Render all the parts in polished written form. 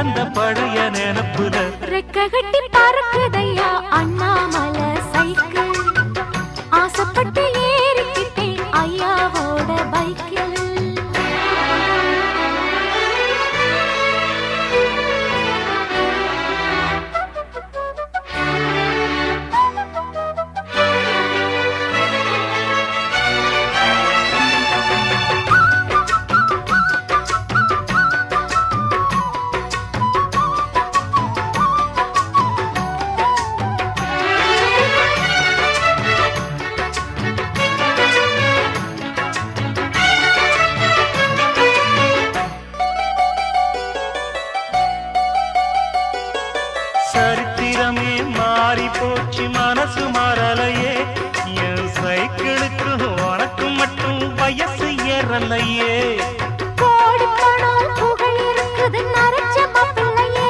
அந்த பழைய நினப்புல ரெக்க கட்டி பறக்குதையா அண்ணாமலை சைக்கிள் ஆசைப்பட்டு ஏறிக்கிட்டேன் ஐயாவோட பைக்கில் சரித்திரமே மாறி போச்சு மனசு மாறலையே என் சைக்கிளுக்கு உனக்கு மட்டும் வயசு ஏறலையே கோடி பணம் புகழ் இருக்குது நரைச்ச மாப்பிள்ளையே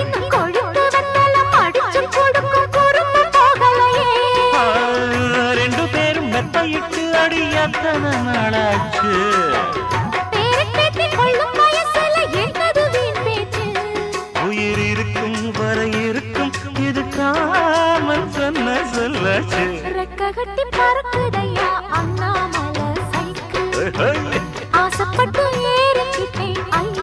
இன்னும் கொழுப்பு வெத்தலம் அடிச்சு கொடுக்கும் குறும்பு போகலையே ரெண்டு பேரும் மெத்தையிட்டு அடி எத்தனை நாளாச்சு பேரப்பேத்தி கொள்ளும் வயசுல என்னது வீண் பேச்சு உயிர் இருக்கும் வரை இருக்கும் இது காமன் சொன்ன சொல்லாச்சு ரெக்க கட்டி பறக்குதையா அண்ணாமலை